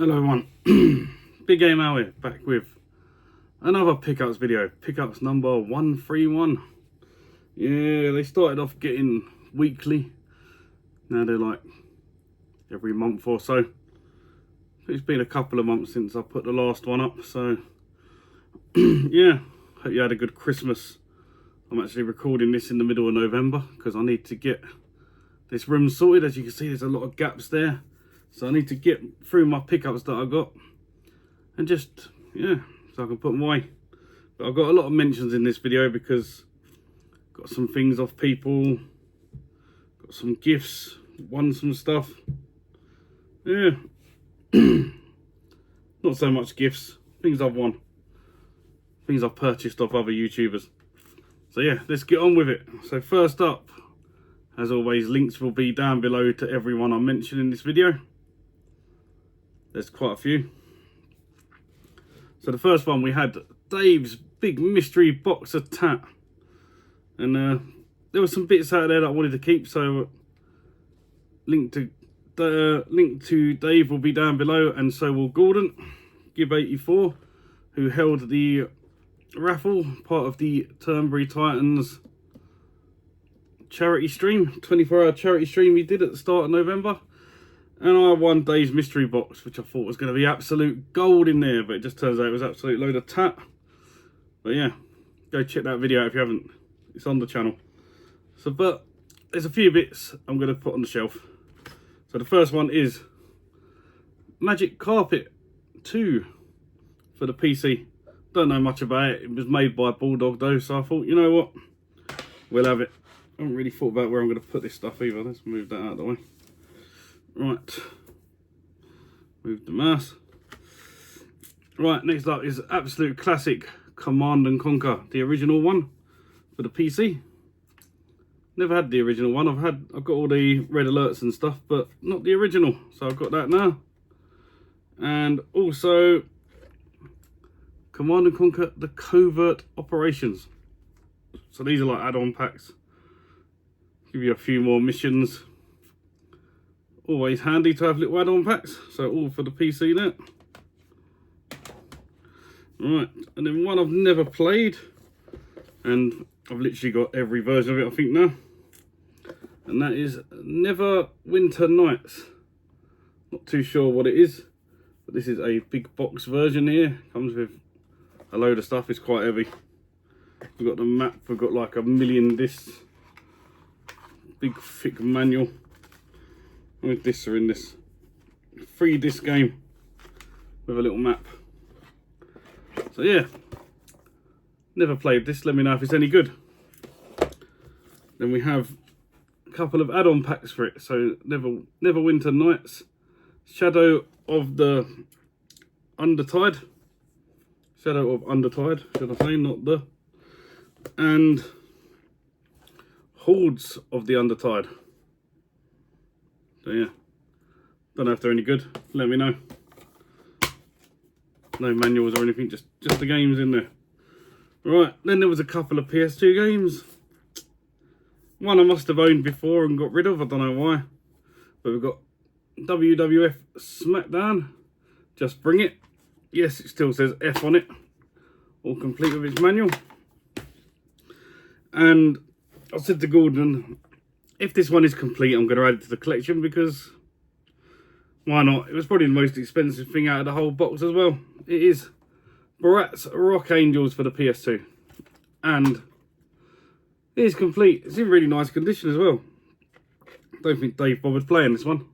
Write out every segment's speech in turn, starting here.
Hello everyone, Big Game Hour back with another pickups video, pickups number 131. Yeah, they started off getting weekly, now they're like every month or so. It's been a couple of months since I put the last one up, so yeah, hope you had a good Christmas. I'm actually recording this in the middle of November because I need to get this room sorted. As you can see, there's a lot of gaps there. So I need to get through my pickups that I got and just, yeah, so I can put them away. But I've got a lot of mentions in this video because I've got some things off people, got some gifts, won some stuff. Yeah, not so much gifts, things I've won, things I've purchased off other YouTubers. So yeah, let's get on with it. So first up, as always, links will be down below to everyone I mentioned in this video. There's quite a few. So the first one, we had Dave's big mystery box of tat. And there were some bits out there that I wanted to keep, so link to Dave will be down below, and so will Gordon, Gib84, who held the raffle, part of the Turnberry Titans charity stream, 24-hour charity stream he did at the start of November. And I won Dave's mystery box, which I thought was going to be absolute gold in there, but it just turns out it was absolute load of tat. But yeah, go check that video out if you haven't. It's on the channel. So, but there's a few bits I'm going to put on the shelf. So the first one is Magic Carpet 2 for the PC. Don't know much about it. It was made by Bulldog though, so I thought, you know what, we'll have it. I haven't really thought about where I'm going to put this stuff either. Let's move that out of the way. Right, move the mouse. Right, next up is absolute classic Command and Conquer, the original one for the PC. Never had the original one. I've got all the red alerts and stuff, but not the original. So I've got that now. And also Command and Conquer, the Covert Operations. So these are like add-on packs. Give you a few more missions. Always handy to have little add-on packs, so all for the PC there. Right, and then one I've never played, and I've literally got every version of it I think now, and that is Neverwinter Nights. Not too sure what it is, but this is a big box version here. Comes with a load of stuff, it's quite heavy. We've got the map, we've got like 1,000,000 discs, big thick manual. How many discs are in this? 3 disc game with a little map. So yeah, never played this. Let me know if it's any good. Then we have a couple of add-on packs for it. So Neverwinter Nights, Shadow of the Undertide. Shadow of Undertide, should I say, not the. And Hordes of the Undertide. So yeah, don't know if they're any good. Let me know. No manuals or anything, just the games in there. Right, then there was a couple of PS2 games. One I must have owned before and got rid of, I don't know why. But we've got WWF SmackDown, Just Bring It. Yes, it still says F on it. All complete with its manual. And I said to Gordon, if this one is complete, I'm going to add it to the collection because why not? It was probably the most expensive thing out of the whole box as well. It is Bratz Rock Angels for the PS2. And it is complete. It's in really nice condition as well. Don't think Dave bothered playing this one.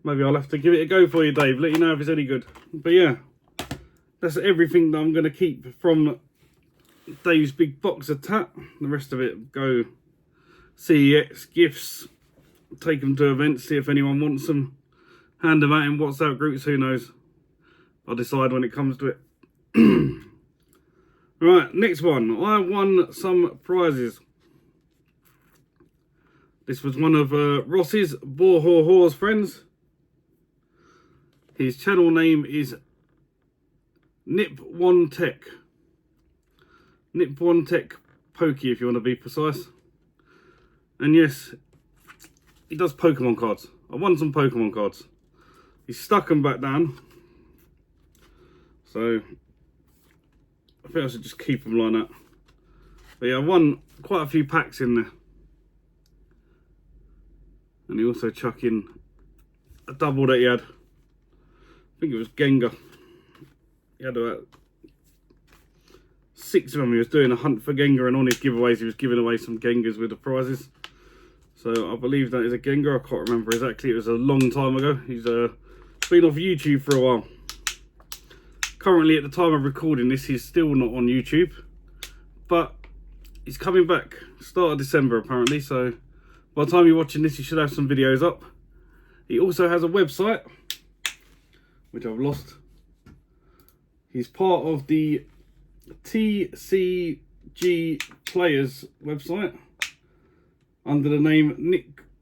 Maybe I'll have to give it a go for you, Dave. Let you know if it's any good. But yeah, that's everything that I'm going to keep from Dave's big box of tat. The rest of it go CEX, gifts, take them to events, see if anyone wants them, hand them out in WhatsApp groups, who knows. I'll decide when it comes to it. Right, next one. I won some prizes. This was one of Ross's Bohor's friends. His channel name is Nip1 Tech. Nip1 Tech Pokey, if you want to be precise. And yes, he does Pokemon cards. I won some Pokemon cards. He's stuck them back down. So I think I should just keep them like that. But yeah, I won quite a few packs in there. And he also chuck in a double that he had. I think it was Gengar. He had about 6 of them. He was doing a hunt for Gengar, and on his giveaways he was giving away some Gengars with the prizes. So I believe that is a Gengar. I can't remember exactly. It was a long time ago. He's been off YouTube for a while. Currently, at the time of recording this, he's still not on YouTube. But he's coming back. Start of December, apparently. So by the time you're watching this, he should have some videos up. He also has a website, which I've lost. He's part of the TCG Players website under the name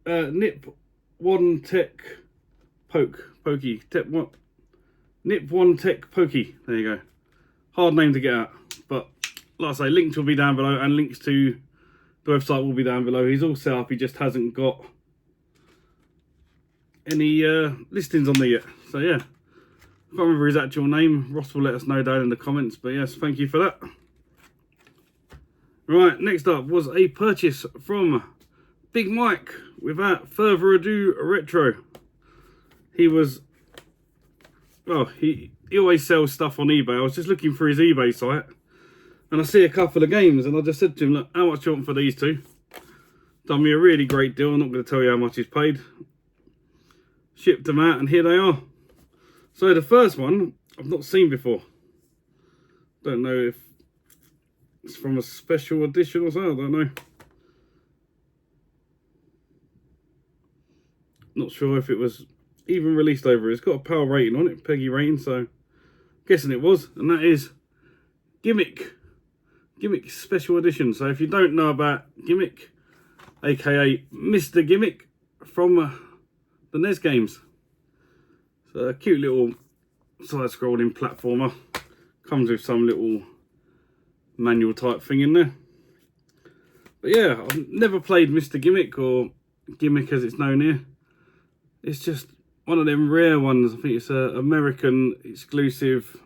Nip One Tech Pokey. Nip One Tech Pokey. There you go. Hard name to get out, but like I say, links will be down below, and links to the website will be down below. He's all set up. He just hasn't got any listings on there yet. So yeah, I can't remember his actual name. Ross will let us know down in the comments. But yes, thank you for that. Right, next up was a purchase from Big Mike. Without further ado, retro. He was, well, he always sells stuff on eBay. I was just looking for his eBay site, and I see a couple of games, and I just said to him, look, how much do you want for these two? Done me a really great deal. I'm not going to tell you how much he's paid. Shipped them out, and here they are. So the first one I've not seen before. Don't know if it's from a special edition or something. I don't know. Not sure if it was even released over. It's got a PAL rating on it, Peggy rating, so guessing it was. And that is Gimmick Special Edition. So if you don't know about Gimmick, aka Mr. Gimmick from the NES games, it's a cute little side-scrolling platformer. Comes with some little manual type thing in there. But yeah, I've never played Mr. Gimmick, or Gimmick as it's known here. It's just one of them rare ones. I think it's an American exclusive.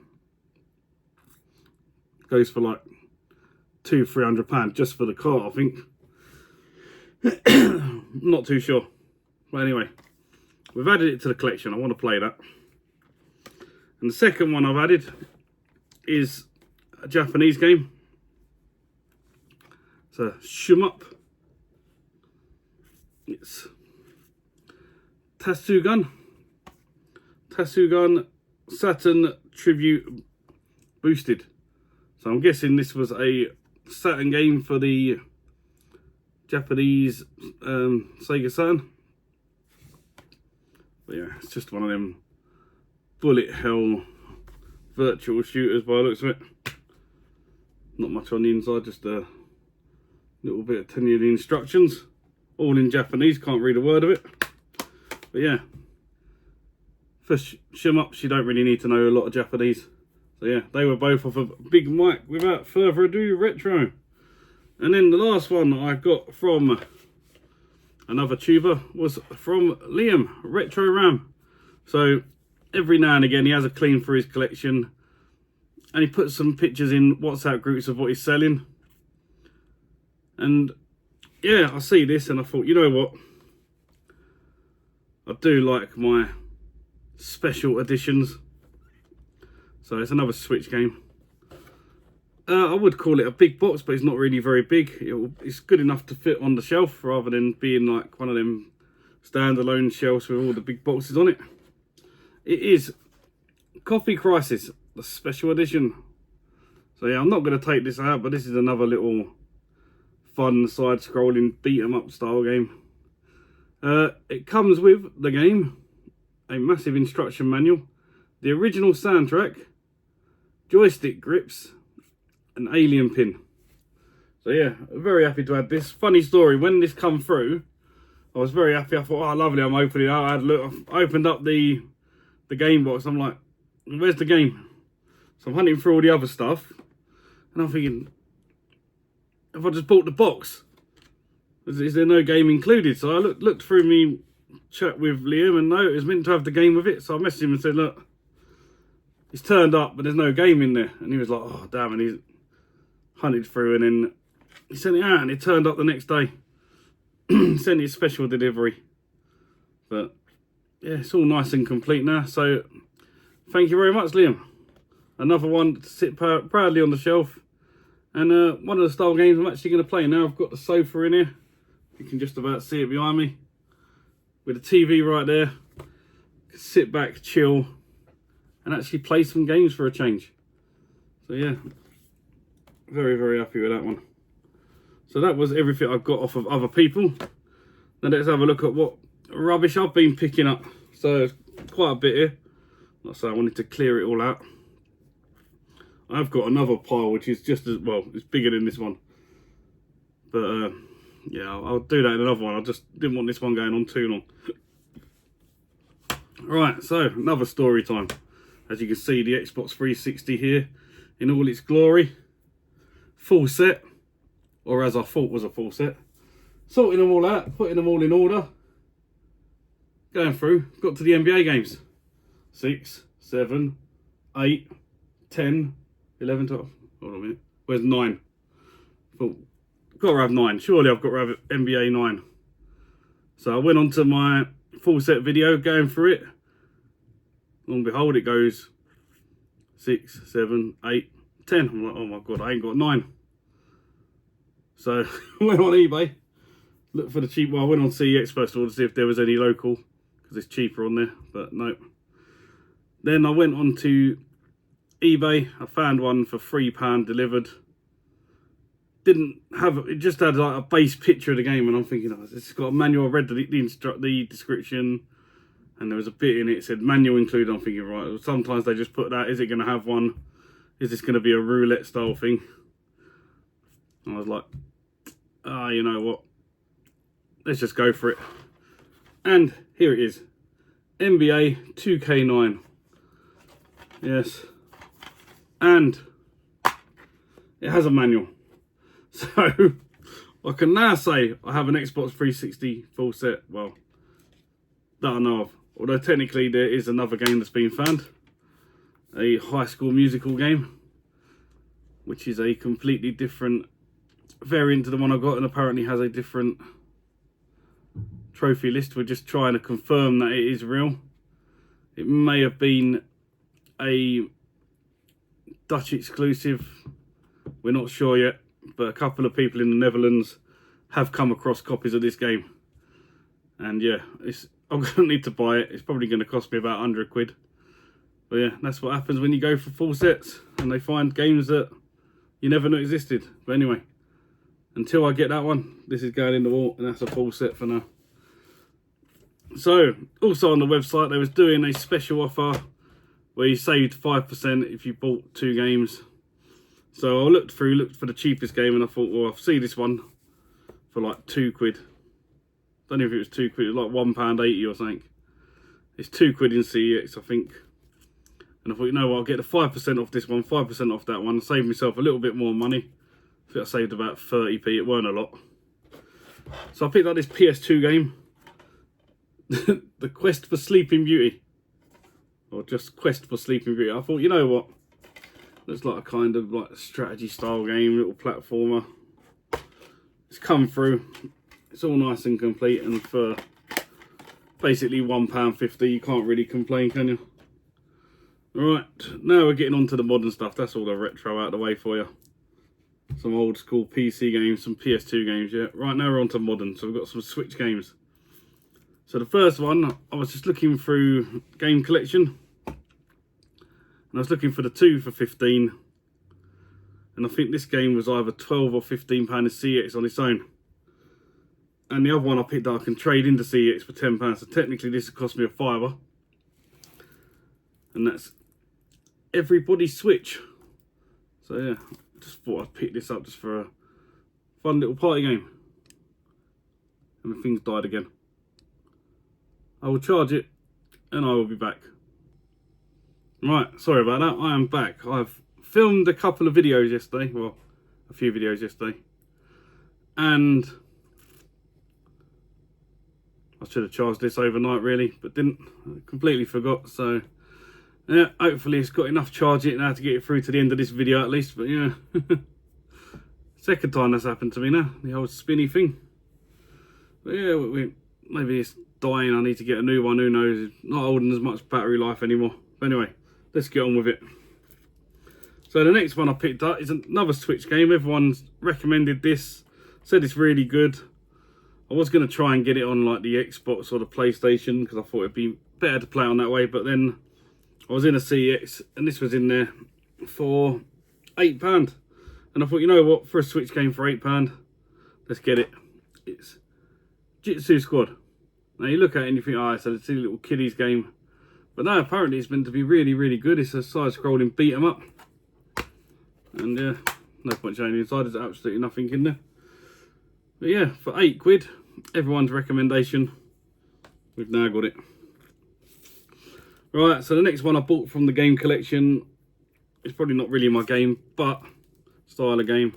Goes for like £200-300 just for the cart, I think. Not too sure. But anyway, we've added it to the collection. I want to play that. And the second one I've added is a Japanese game. It's a shmup. It's Tasugan Saturn Tribute Boosted. So I'm guessing this was a Saturn game for the Japanese Sega Saturn. But yeah, it's just one of them bullet hell virtual shooters by the looks of it. Not much on the inside, just a little bit of telling you the instructions. All in Japanese, can't read a word of it. But yeah, for shmups, you don't really need to know a lot of Japanese. So yeah, they were both off of Big Mike. Without further ado, retro. And then the last one I got from another tuber was from Liam, Retro Ram. So every now and again he has a clean for his collection, and he puts some pictures in WhatsApp groups of what he's selling. And yeah, I see this and I thought, you know what? I do like my special editions. So it's another Switch game. I would call it a big box, but it's not really very big. It's good enough to fit on the shelf rather than being like one of them standalone shelves with all the big boxes on it. It is Coffee Crisis, the special edition. So yeah, I'm not going to take this out, but this is another little fun side-scrolling beat-em-up style game. It comes with the game, a massive instruction manual, the original soundtrack, joystick grips, an alien pin. So yeah, very happy to add this. Funny story, when this come through, I was very happy. I thought, oh lovely, I'm opening it. I opened up the game box. I'm like, where's the game? So I'm hunting through all the other stuff, and I'm thinking, if I just bought the box, is there no game included? So I looked through me chat with Liam, and no, it was meant to have the game with it. So I messaged him and said, look, it's turned up, but there's no game in there. And he was like, oh, damn. And he's hunted through, and then he sent it out, and it turned up the next day. Sent it special delivery. But yeah, it's all nice and complete now. So thank you very much, Liam. Another one to sit proudly on the shelf. And one of the style games I'm actually going to play now. I've got the sofa in here. You can just about see it behind me. With a TV right there. Sit back, chill, and actually play some games for a change. So yeah, very, very happy with that one. So that was everything I got off of other people. Now let's have a look at what rubbish I've been picking up. So quite a bit here. Like I say, I wanted to clear it all out. I've got another pile which is just as well, it's bigger than this one. But yeah, I'll do that in another one. I just didn't want this one going on too long. Right, so another story time. As you can see, the Xbox 360 here in all its glory. Full set, or as I thought was a full set. Sorting them all out, putting them all in order. Going through, got to the NBA games. 6, 7, 8, 10, 11, 12. Hold on a minute. Where's 9? Thought, got to have 9. Surely I've got to have NBA 9. So I went on to my full set video going through it. Lo and behold, it goes 6, 7, 8, 10. I'm like, oh my god, I ain't got 9. So I went on eBay, looked for the cheap one. I went on CEX first of all to see if there was any local, because it's cheaper on there, but no. Then I went on to eBay. I found one for £3 delivered. Didn't have it, just had like a base picture of the game, and I'm thinking, oh, it's got a manual. I read the description, and there was a bit in it, it said manual included. I'm thinking, right, sometimes they just put that. Is it going to have one? Is this going to be a roulette style thing? And I was like, you know what? Let's just go for it. And here it is, NBA 2K9. Yes, and it has a manual. So I can now say I have an Xbox 360 full set, well, that I know of. Although technically there is another game that's been found, a High School Musical game, which is a completely different variant to the one I got, and apparently has a different trophy list. We're just trying to confirm that it is real. It may have been a Dutch exclusive, we're not sure yet, but a couple of people in the Netherlands have come across copies of this game. And yeah, I'm going to need to buy it. It's probably going to cost me about 100 quid. But yeah, that's what happens when you go for full sets and they find games that you never knew existed. But anyway, until I get that one, this is going in the wall, and that's a full set for now. So, also on the website, they was doing a special offer where you saved 5% if you bought 2 games. So I looked for the cheapest game, and I thought, well, I'll see this one for like 2 quid. Don't know if it was 2 quid, it was like £1.80 or something. It's 2 quid in CEX, I think. And I thought, you know what, I'll get the 5% off this one, 5% off that one, save myself a little bit more money. I think I saved about 30p, it weren't a lot. So I picked up this PS2 game, The Quest for Sleeping Beauty. Or just Quest for Sleeping Beauty. I thought, you know what, looks like a kind of like strategy style game, little platformer. It's come through, it's all nice and complete, and for basically £1.50 you can't really complain, can you? Alright, now we're getting on to the modern stuff. That's all the retro out of the way for you. Some old school PC games, some PS2 games, yeah. Right, now we're on to modern, so we've got some Switch games. So the first one, I was just looking through game collection, and I was looking for the 2 for 15, and I think this game was either 12 or 15 pound in CX on its own. And the other one I picked up, I can trade into CX for £10, so technically this would cost me a £5. And that's Everybody's Switch. So yeah, just thought I'd pick this up just for a fun little party game. And the thing's died again. I will charge it and I will be back. Right, sorry about that, I am back. I've filmed a couple of videos yesterday, well, a few videos yesterday. And I should have charged this overnight really, but didn't. I completely forgot. So yeah, hopefully it's got enough charge it now to get it through to the end of this video at least. But yeah, second time that's happened to me now, the old spinny thing. But yeah, maybe it's dying. I need to get a new one. Who knows? It's not holding as much battery life anymore. But anyway, let's get on with it. So the next one I picked up is another Switch game. Everyone's recommended this, said it's really good. I was going to try and get it on like the Xbox or the PlayStation because I thought it'd be better to play on that way. But then I was in a CX and this was in there for £8. And I thought, you know what, for a Switch game for £8, let's get it. It's Jitsu Squad. Now you look at it and you think, oh, it's a silly little kiddies game. But no, apparently it's meant to be really, really good. It's a side-scrolling beat 'em up. And yeah, no point showing you inside, there's absolutely nothing in there. But yeah, for £8, everyone's recommendation, we've now got it. Right, so the next one I bought from the game collection, it's probably not really my game, but style of game.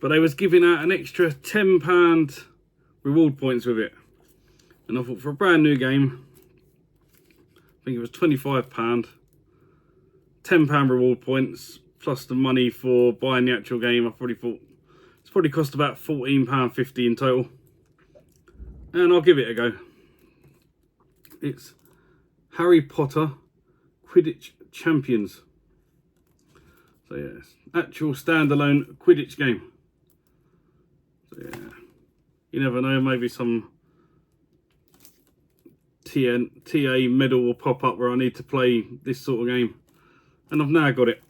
But they was giving out an extra £10 reward points with it. And I thought for a brand new game, I think it was £25, £10 reward points, plus the money for buying the actual game. I probably thought it's probably cost about £14.50 in total. And I'll give it a go. It's Harry Potter Quidditch Champions. So yeah, it's actual standalone Quidditch game. So yeah, you never know, maybe some TA medal will pop up where I need to play this sort of game. And I've now got it.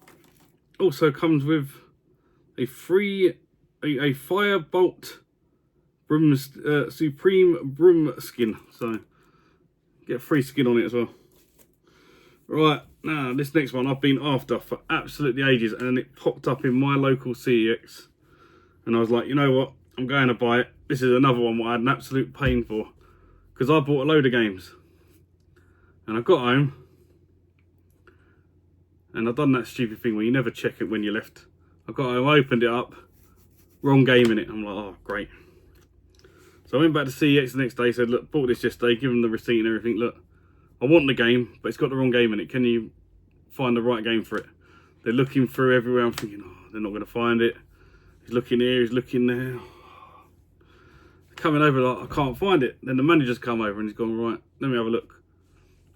Also comes with a free a Firebolt Supreme Broom skin, so get a free skin on it as well. Right, now this next one I've been after for absolutely ages, and it popped up in my local CEX, and I was like, you know what, I'm going to buy it. This is another one what I had an absolute pain for, because I bought a load of games, and I got home, and I've done that stupid thing where you never check it when you left. I got home, opened it up, wrong game in it. I'm like, oh great. So I went back to CEX the next day, said, look, bought this yesterday, give them the receipt and everything. Look, I want the game, but it's got the wrong game in it. Can you find the right game for it? They're looking through everywhere. I'm thinking, oh, they're not going to find it. He's looking here, he's looking there. Coming over, like, I can't find it. Then the manager's come over and he's gone, right, let me have a look.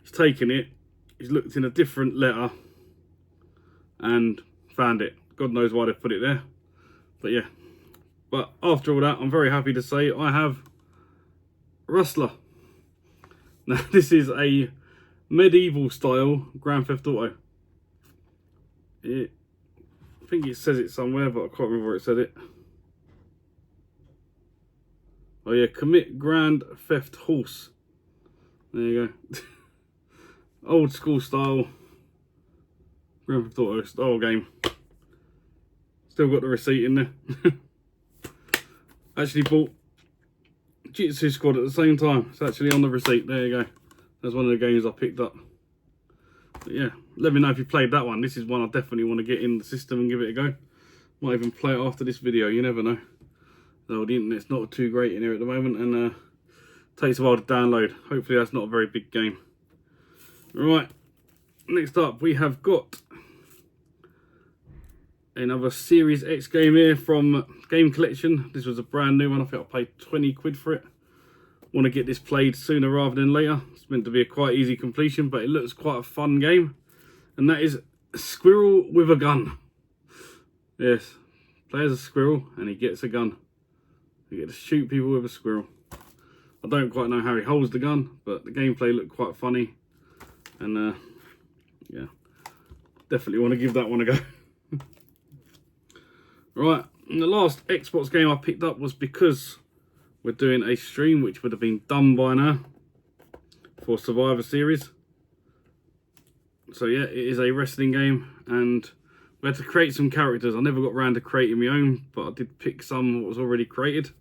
He's taken it, he's looked in a different letter and found it. God knows why they've put it there. But yeah. But after all that, I'm very happy to say I have Rustler. Now this is a medieval style Grand Theft Auto. I think it says it somewhere, but I can't remember where it said it. Oh yeah, commit Grand Theft Horse. There you go. Old school style Grand Theft Auto style game. Still got the receipt in there. Actually bought Jitsu Squad at the same time. It's actually on the receipt. There you go. That's one of the games I picked up. But yeah, let me know if you played that one. This is one I definitely want to get in the system and give it a go. Might even play it after this video. You never know. Though the internet's not too great in here at the moment, and takes a while to download. Hopefully that's not a very big game. Right, next up we have got another Series X game here from Game Collection. This was a brand new one. I think I paid 20 quid for it. Want to get this played sooner rather than later. It's meant to be a quite easy completion, but it looks quite a fun game. And that is Squirrel with a Gun. Yes, play as a squirrel and he gets a gun. You get to shoot people with a squirrel. I don't quite know how he holds the gun, but the gameplay looked quite funny. And yeah, definitely want to give that one a go. Right, and the last Xbox game I picked up was because we're doing a stream, which would have been done by now, for Survivor Series. So yeah, it is a wrestling game, and we had to create some characters. I never got around to creating my own, but I did pick some that was already created.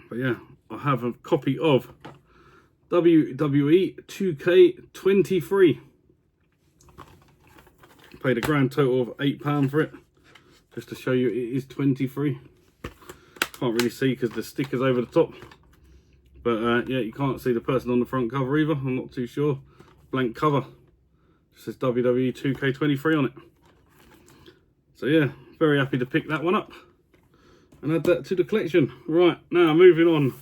But yeah, I have a copy of WWE 2K23. Paid a grand total of £8 for it, just to show you it is 23. Can't really see because the sticker's over the top. But yeah, you can't see the person on the front cover either. I'm not too sure. Blank cover. Just says WWE 2K23 on it. So yeah, very happy to pick that one up and add that to the collection. Right, now moving on.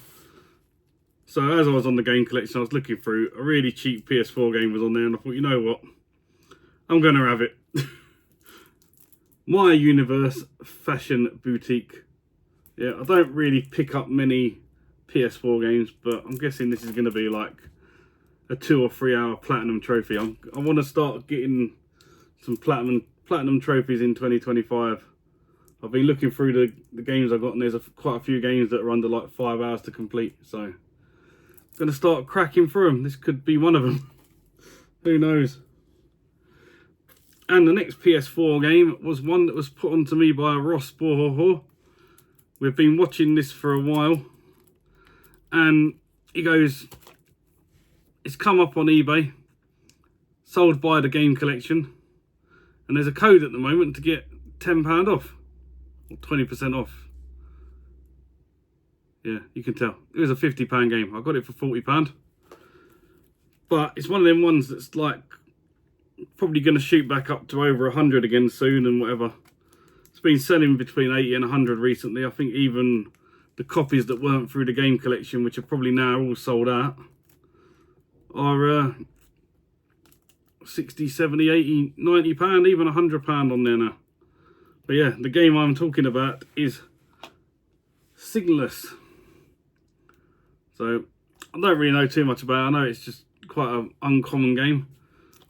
So as I was on the game collection, I was looking through, a really cheap PS4 game was on there, and I thought, you know what, I'm going to have it. My Universe Fashion Boutique. Yeah, I don't really pick up many PS4 games, but I'm guessing this is going to be like a 2 or 3 hour platinum trophy. I want to start getting some platinum trophies in 2025. I've been looking through the games I've got, and there's quite a few games that are under like 5 hours to complete, so I'm going to start cracking through them. This could be one of them. Who knows? And the next PS4 game was one that was put onto me by Ross Bohoho. We've been watching this for a while, and he goes, it's come up on eBay, sold by the game collection, and there's a code at the moment to get £10 off, or 20% off. Yeah, you can tell. It was a £50 game. I got it for £40. But it's one of them ones that's like probably going to shoot back up to over 100 again soon and whatever. It's been selling between 80 and 100 recently. I think even the copies that weren't through the game collection, which are probably now all sold out, are 60, 70, 80, 90 pound, even £100 on there now. But yeah, the game I'm talking about is Signalless. So I don't really know too much about it. I know it's just quite an uncommon game.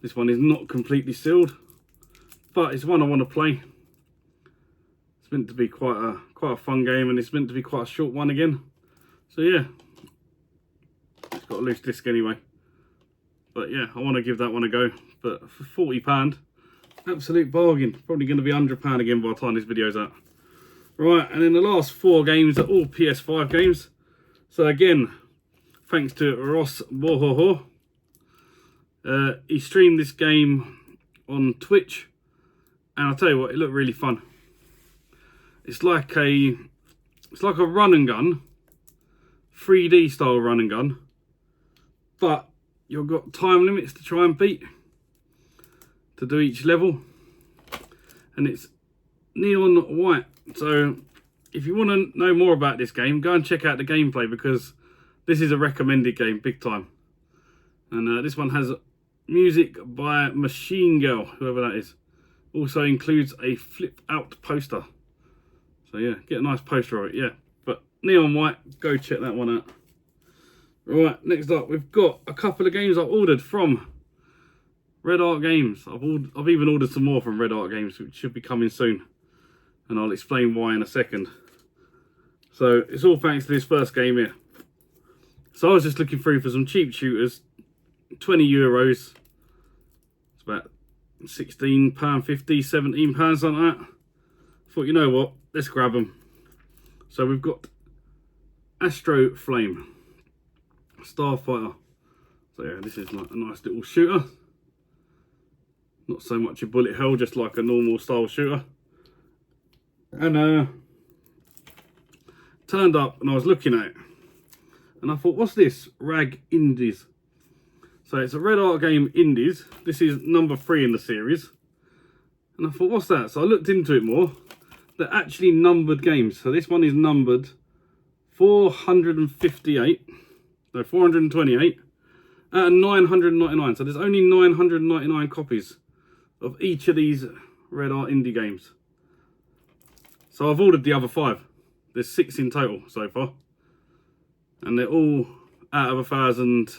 This one is not completely sealed, but it's one I want to play. It's meant to be quite a fun game, and it's meant to be quite a short one again. So yeah, it's got a loose disc anyway. But yeah, I want to give that one a go. But for £40, absolute bargain. Probably going to be £100 again by the time this video's out. Right, and then the last 4 games are all PS5 games. So again, thanks to Ross Bohoho. He streamed this game on Twitch, and I'll tell you what, it looked really fun. It's like a run and gun, 3D style run and gun, but you've got time limits to try and beat to do each level, and it's neon white. So if you want to know more about this game, go and check out the gameplay, because this is a recommended game big time. And this one has music by Machine Girl, whoever that is. Also includes a flip out poster. So yeah, get a nice poster of it, yeah. But neon white, go check that one out. Right, next up, we've got a couple of games I ordered from Red Art Games. I've even ordered some more from Red Art Games, which should be coming soon, and I'll explain why in a second. So it's all thanks to this first game here. So I was just looking through for some cheap shooters, €20. It's about £16.50, £17, something like that. Thought, you know what, let's grab them. So we've got Astro Flame, Starfighter. So yeah, this is like a nice little shooter. Not so much a bullet hell, just like a normal style shooter. And turned up, and I was looking at it, and I thought, what's this? Rag Indies. So it's a Red Art game Indies. This is number 3 in the series. And I thought, what's that? So I looked into it more. They're actually numbered games. So this one is numbered 428. No, 428 out of 999. So there's only 999 copies of each of these Red Art indie games. So I've ordered the other 5. There's 6 in total so far. And they're all out of 1,000,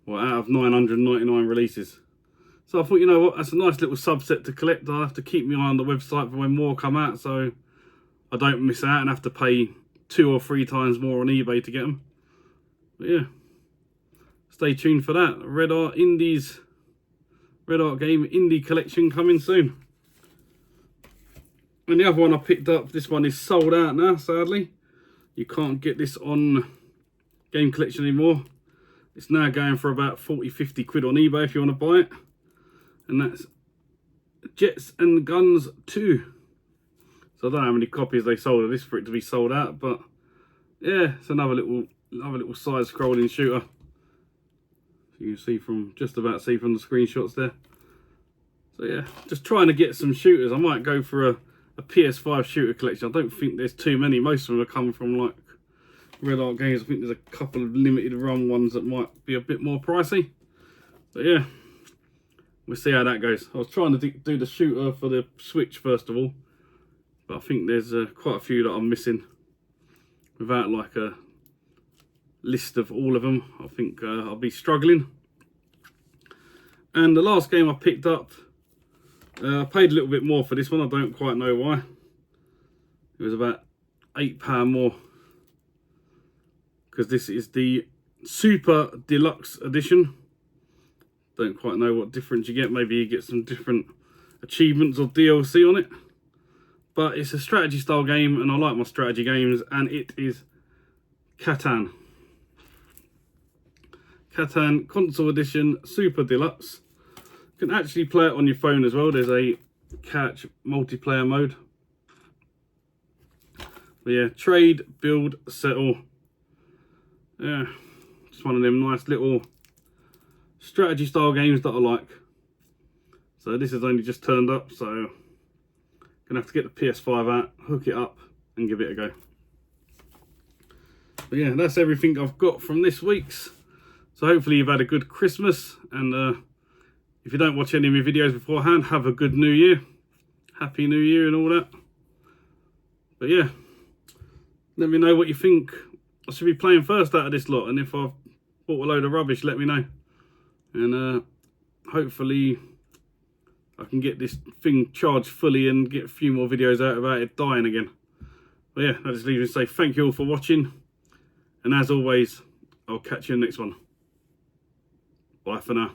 or out of 999 releases. So I thought, you know what, that's a nice little subset to collect. I'll have to keep my eye on the website for when more come out, so I don't miss out and have to pay 2 or 3 times more on eBay to get them. But yeah, stay tuned for that. Red Art Indies, Red Art Game Indie Collection coming soon. And the other one I picked up, this one is sold out now, sadly. You can't get this on Game Collection anymore. It's now going for about 40-50 quid on eBay if you want to buy it. And that's Jets and Guns 2. So I don't know how many copies they sold of this for it to be sold out, but yeah, it's another little another little side scrolling shooter. You can see from, just about see from the screenshots there. So yeah, just trying to get some shooters. I might go for a PS5 shooter collection. I don't think there's too many. Most of them are coming from like Red Art Games. I think there's a couple of limited run ones that might be a bit more pricey. But yeah, we'll see how that goes. I was trying to do the shooter for the Switch first of all, but I think there's quite a few that I'm missing. Without like a list of all of them, I think I'll be struggling. And the last game I picked up, I paid a little bit more for this one. I don't quite know why. It was about £8 more, because this is the Super Deluxe Edition. Don't quite know what difference you get. Maybe you get some different achievements or DLC on it. But it's a strategy style game, and I like my strategy games, and it is Catan. Catan Console Edition Super Deluxe. You can actually play it on your phone as well. There's a couch multiplayer mode. But yeah, trade, build, settle. Yeah, just one of them nice little strategy style games that I like. So this has only just turned up, so gonna have to get the PS5 out, hook it up and give it a go. But yeah, that's everything I've got from this week's. So hopefully you've had a good Christmas, and if you don't watch any of my videos beforehand, have a good New Year. Happy New Year and all that. But yeah, let me know what you think I should be playing first out of this lot, and if I've bought a load of rubbish, let me know. And hopefully I can get this thing charged fully and get a few more videos out about it dying again. But yeah, I just leave you to say thank you all for watching, and as always, I'll catch you in the next one. Bye for now.